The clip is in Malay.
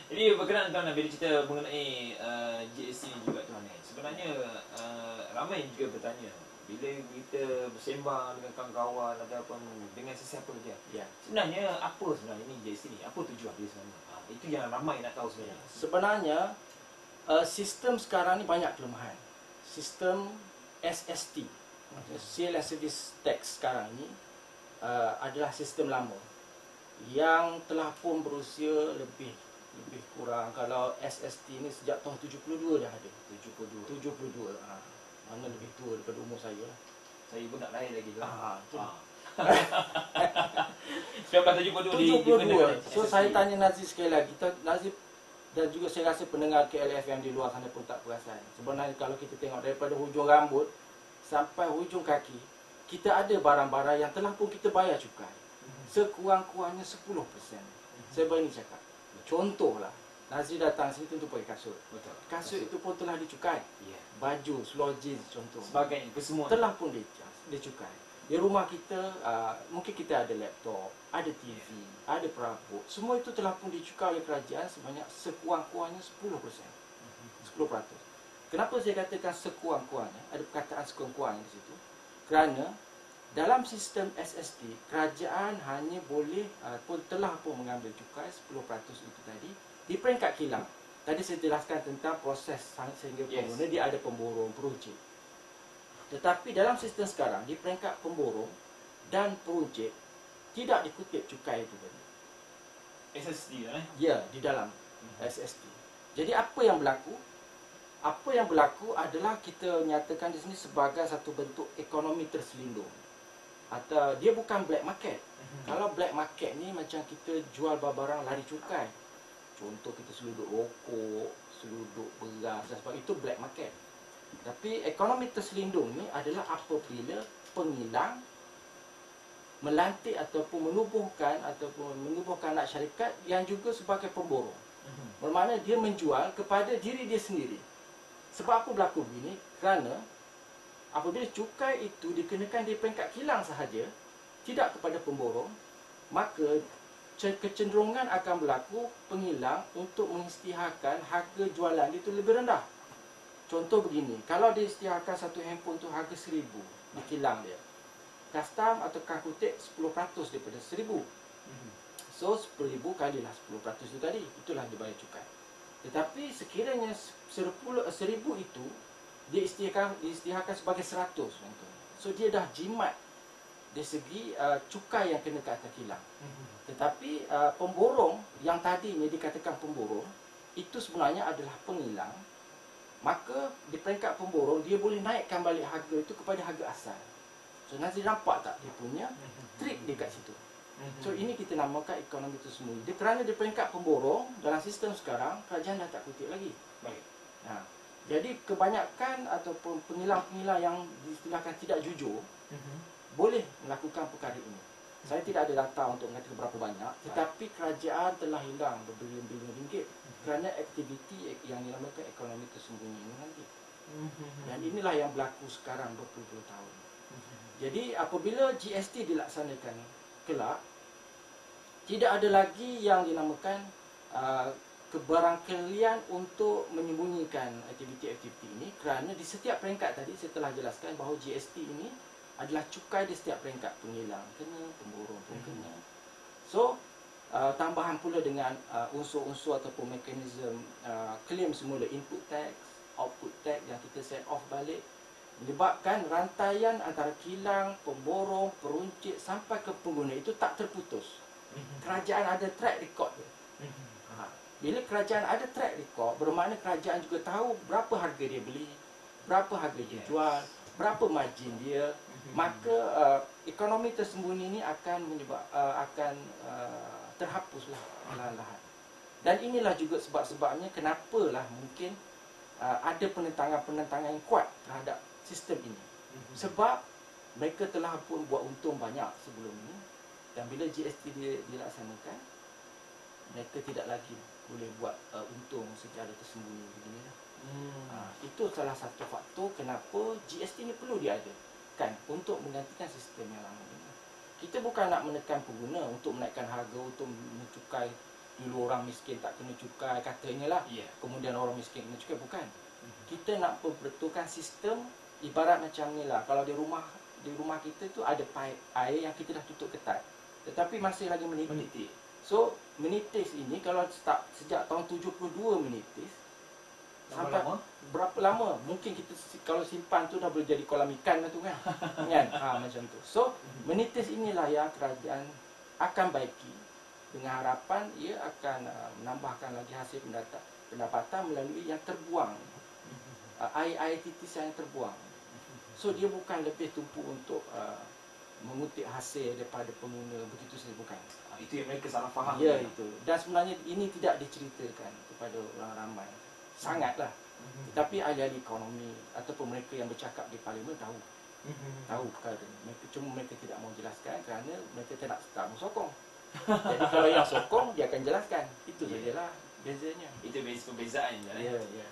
Jadi berkenaan tuan bila cerita mengenai GST juga tuan sebenarnya ramai juga bertanya bila kita bersembang dengan kawan-kawan ataupun dengan sesiapa saja. Ya. Sebenarnya apa sebenarnya ini GST ni? Apa tujuan dia sebenarnya? Itu yang ramai nak tahu sebenarnya. Sebenarnya sistem sekarang ni banyak kelemahan. Sistem SST, Sale and Service Tax sekarang ni adalah sistem lama yang telah pun berusia lebih kurang, kalau SST ni sejak tahun 72 dah ada. 72. Mana lebih tua daripada umur saya lah. Saya pun tak lahir lagi tu. 72. So saya tanya Nazif sekali lagi. Nazif dan juga saya rasa pendengar KLFM di luar sana pun tak perasan. Sebenarnya kalau kita tengok daripada hujung rambut sampai hujung kaki, kita ada barang-barang yang telah pun kita bayar cukai. Sekurang-kurangnya 10%. Saya berani cakap. Contohlah, Nazif datang sini tentu pakai kasut. Betul. Kasut itu pun telah dicukai. Ya. Baju, seluar jeans contoh. Sebagainya, semua telah pun dicukai. Di rumah kita, mungkin kita ada laptop, ada TV, ada perabot. Semua itu telah pun dicukai oleh kerajaan sebanyak sekurang-kurangnya 10%. 10%. Kenapa saya katakan sekurang-kurangnya? Ada perkataan sekurang-kurangnya di situ. Kerana dalam sistem SST, kerajaan hanya boleh telah pun mengambil cukai 10% itu tadi di peringkat kilang. Tadi saya jelaskan tentang proses sehingga pengguna dia ada pemborong, peruncit. Tetapi dalam sistem sekarang, di peringkat pemborong dan peruncit, tidak dikutip cukai itu tadi. SST Ya, di dalam SST. Jadi apa yang berlaku? Apa yang berlaku adalah kita nyatakan di sini sebagai satu bentuk ekonomi terselindung. Atau dia bukan black market. Kalau black market ni macam kita jual barang lari cukai. Contoh kita seluduk rokok, seluduk beras dan sebagainya, itu black market. Tapi ekonomi terselindung ni adalah apabila pengilang melantik ataupun menubuhkan anak syarikat yang juga sebagai pemborong. Bermakna dia menjual kepada diri dia sendiri. Sebab apa berlaku begini? Kerana apabila cukai itu dikenakan di peringkat kilang sahaja, tidak kepada pemborong, maka kecenderungan akan berlaku pengilang untuk mengisytiharkan harga jualan itu lebih rendah. Contoh begini, kalau dia isytiharkan satu handphone tu harga 1,000 di kilang dia, custom atau kah kutip 10% daripada 1,000. So 10,000 kalilah 10% itu tadi, itulah dia bayar cukai. Tetapi sekiranya 1,000 itu dia isytiharkan sebagai 100 contoh. So dia dah jimat dari segi cukai yang kena ke atas kilang. Tetapi pemborong yang tadinya dikatakan pemborong itu sebenarnya adalah pengilang. Maka di peringkat pemborong dia boleh naikkan balik harga itu kepada harga asal. So nanti nampak tak dia punya trik dia kat situ. So ini kita namakan ekonomi tersembunyi. Dia kerana di peringkat pemborong dalam sistem sekarang kerajaan dah tak kutip lagi. Baik. Jadi kebanyakan ataupun pengilang-pengilang yang diistilahkan tidak jujur boleh melakukan perkara ini. Saya tidak ada data untuk mengatakan berapa banyak, tetapi kerajaan telah hilang berbilion-bilion ringgit kerana aktiviti yang dinamakan ekonomi tersembunyi ini nanti. Dan inilah yang berlaku sekarang berpuluh-puluh tahun. Jadi apabila GST dilaksanakan kelak, tidak ada lagi yang dinamakan kebarangkalian untuk menyembunyikan aktiviti-aktiviti ini, kerana di setiap peringkat tadi saya telah jelaskan bahawa GST ini adalah cukai di setiap peringkat, pengilang kena, pemborong pun kena. So tambahan pula dengan unsur-unsur ataupun mekanisme claim semula input tax, output tax yang kita set off balik, menyebabkan rantaian antara kilang, pemborong, peruncit sampai ke pengguna itu tak terputus. Kerajaan ada track record dia. Bila kerajaan ada track record, bermakna kerajaan juga tahu berapa harga dia beli, berapa harga dia jual, berapa margin dia. Maka ekonomi tersembunyi ini akan terhapuslah perlahan-lahan. Dan inilah juga sebab-sebabnya kenapalah mungkin ada penentangan-penentangan yang kuat terhadap sistem ini. Sebab mereka telah pun buat untung banyak sebelum ini, dan bila GST dilaksanakan, mereka tidak lagi boleh buat untung secara tersembunyi beginilah. Itu salah satu faktor kenapa GST ini perlu diadakan untuk menggantikan sistem yang lama ini. Kita bukan nak menekan pengguna untuk menaikkan harga, untuk mencukai dulu orang miskin tak kena cukai katanya lah, Ya. kemudian orang miskin kena cukai. Bukan. Kita nak perbetulkan sistem ibarat macam ni lah. Kalau di rumah kita tu ada paip air yang kita dah tutup ketat, tetapi masih lagi menitis. Menitik. So menitis ini kalau start sejak tahun 72 menitis, sampai Lama-lama. berapa lama mungkin kita kalau simpan tu dah boleh jadi kolam ikan lah tu kan. Kan? Macam tu. So menitis inilah yang kerajaan akan baiki dengan harapan ia akan menambahkan lagi hasil pendapatan melalui yang terbuang, air-air titis yang terbuang. So dia bukan lebih tumpu untuk mengutip hasil daripada pengguna begitu saja, bukan. Itu yang mereka salah faham. Ya, itu. Dan sebenarnya ini tidak diceritakan kepada orang ramai. Sangatlah. Tetapi ahli-ahli ekonomi ataupun mereka yang bercakap di parlimen tahu perkara ini. Mereka tidak mau jelaskan kerana mereka tak mau sokong. Jadi kalau yang sokong dia akan jelaskan. Itu sajalah bezanya. Itu perbezaan je. Ya, ya.